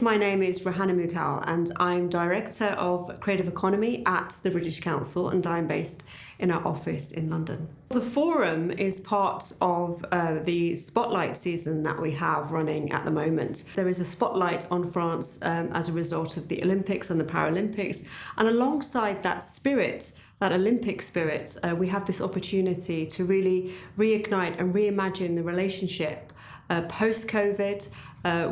My name is Rehana Mughal and I'm Director of Creative Economy at the British Council, and I'm based in our office in London. The Forum is part of the Spotlight season that we have running at the moment. There is a spotlight on France as a result of the Olympics and the Paralympics, and alongside that spirit, that Olympic spirit, we have this opportunity to really reignite and reimagine the relationship post-COVID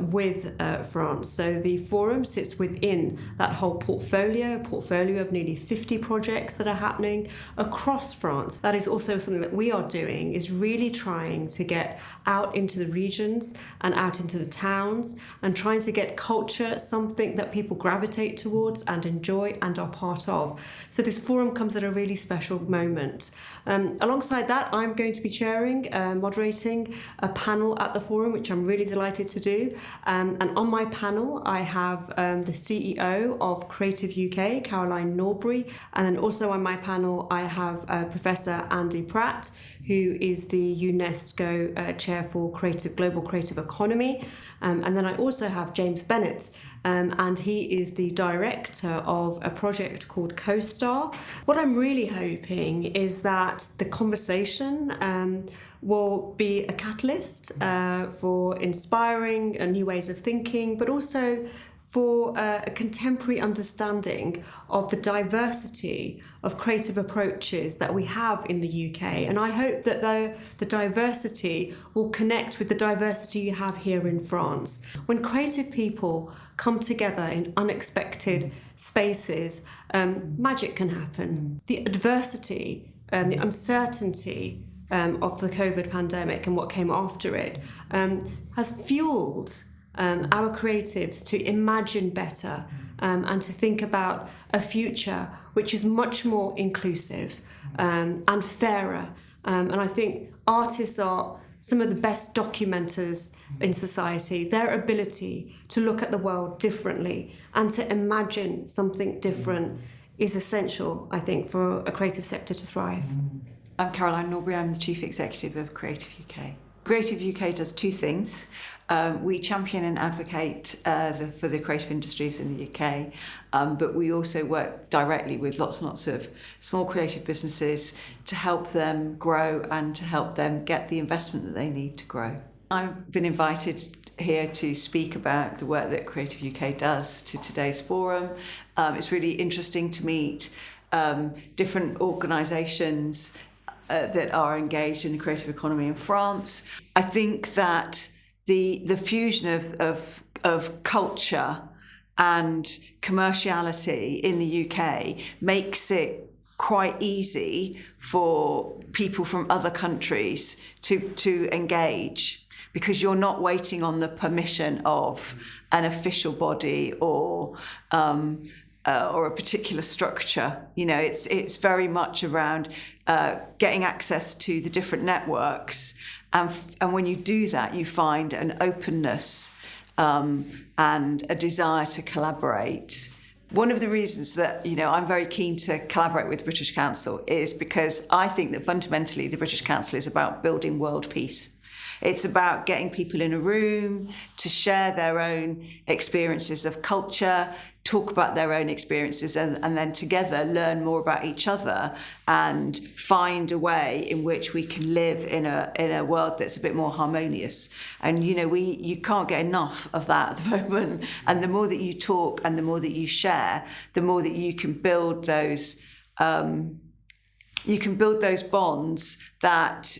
with France. So the Forum sits within that whole portfolio of nearly 50 projects that are happening across France. That is also something that we are doing, is really trying to get out into the regions and out into the towns and trying to get culture something that people gravitate towards and enjoy and are part of. So this Forum comes at a really special moment. Alongside that, I'm going to be chairing, moderating a panel at the Forum, which I'm really delighted to do. And on my panel, I have the CEO of Creative UK, Caroline Norbury, and then also on my panel, I have Professor Andy Pratt, who is the UNESCO Chair for Global Creative Economy. And then I also have James Bennett, and he is the director of a project called CoSTAR. What I'm really hoping is that the conversation will be a catalyst for inspiring new ways of thinking, but also for a contemporary understanding of the diversity of creative approaches that we have in the UK. And I hope that the diversity will connect with the diversity you have here in France. When creative people come together in unexpected spaces, magic can happen. The adversity and the uncertainty of the COVID pandemic and what came after it has fueled our creatives to imagine better and to think about a future which is much more inclusive and fairer. And I think artists are some of the best documenters in society. Their ability to look at the world differently and to imagine something different is essential, I think, for a creative sector to thrive. I'm Caroline Norbury, I'm the Chief Executive of Creative UK. Creative UK does two things. We champion and advocate for the creative industries in the UK, but we also work directly with lots and lots of small creative businesses to help them grow and to help them get the investment that they need to grow. I've been invited here to speak about the work that Creative UK does to today's forum. It's really interesting to meet different organisations that are engaged in the creative economy in France. I think that the fusion of culture and commerciality in the UK makes it quite easy for people from other countries to engage, because you're not waiting on the permission of an official body or a particular structure. You know, it's very much around getting access to the different networks, and when you do that, you find an openness and a desire to collaborate. One of the reasons that, I'm very keen to collaborate with the British Council is because I think that fundamentally the British Council is about building world peace. It's about getting people in a room to share their own experiences of culture, talk about their own experiences, and then together learn more about each other and find a way in which we can live in a world that's a bit more harmonious. And you can't get enough of that at the moment. And the more that you talk and the more that you share, the more that you can build those bonds that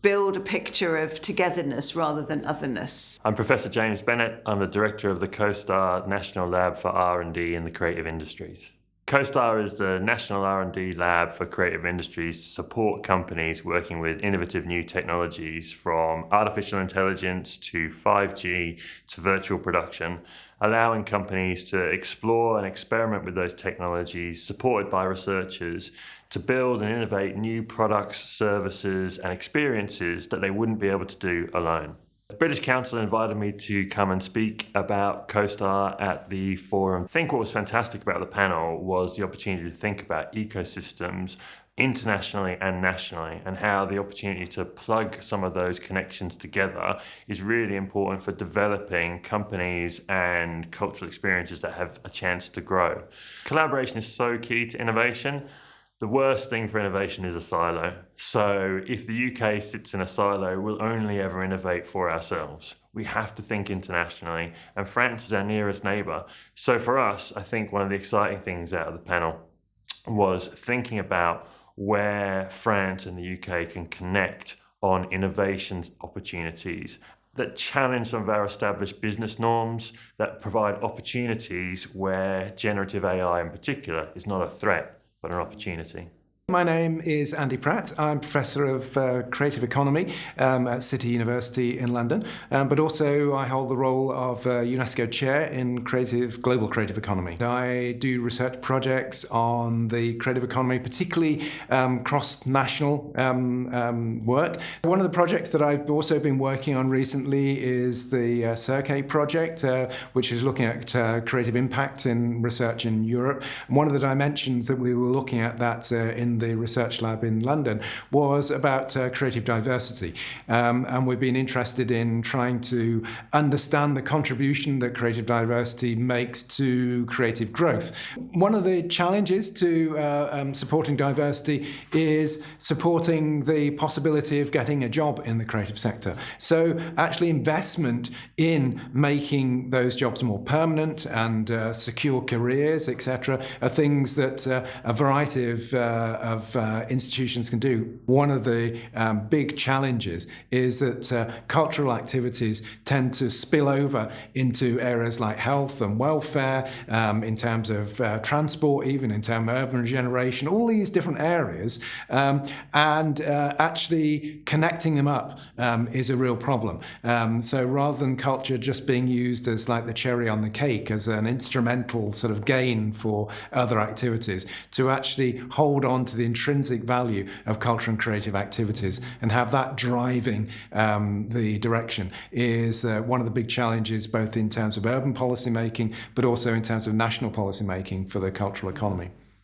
build a picture of togetherness rather than otherness. I'm Professor James Bennett. I'm the Director of the CoSTAR National Lab for R&D in the creative industries. CoSTAR is the National R&D Lab for creative industries to support companies working with innovative new technologies, from artificial intelligence to 5G to virtual production, allowing companies to explore and experiment with those technologies, supported by researchers, to build and innovate new products, services and experiences that they wouldn't be able to do alone. The British Council invited me to come and speak about CoSTAR at the forum. I think what was fantastic about the panel was the opportunity to think about ecosystems internationally and nationally, and how the opportunity to plug some of those connections together is really important for developing companies and cultural experiences that have a chance to grow. Collaboration is so key to innovation. The worst thing for innovation is a silo. So if the UK sits in a silo, we'll only ever innovate for ourselves. We have to think internationally, and France is our nearest neighbour. So for us, I think one of the exciting things out of the panel was thinking about where France and the UK can connect on innovation opportunities that challenge some of our established business norms, that provide opportunities where generative AI in particular is not a threat, but an opportunity. My name is Andy Pratt. I'm Professor of Creative Economy at City University in London, but also I hold the role of UNESCO Chair in Global Creative Economy. I do research projects on the creative economy, particularly cross-national work. One of the projects that I've also been working on recently is the Cirque project, which is looking at creative impact in research in Europe. And one of the dimensions that we were looking at that in the research lab in London was about creative diversity, and we've been interested in trying to understand the contribution that creative diversity makes to creative growth. One of the challenges to supporting diversity is supporting the possibility of getting a job in the creative sector. So actually investment in making those jobs more permanent and secure careers, etc., are things that a variety of institutions can do. One of the big challenges is that cultural activities tend to spill over into areas like health and welfare, in terms of transport, even in terms of urban regeneration, all these different areas, and actually connecting them up is a real problem. So rather than culture just being used as like the cherry on the cake, as an instrumental sort of gain for other activities, to actually hold on to the intrinsic value of culture and creative activities and have that driving the direction is one of the big challenges, both in terms of urban policy making, but also in terms of national policy making for the cultural economy.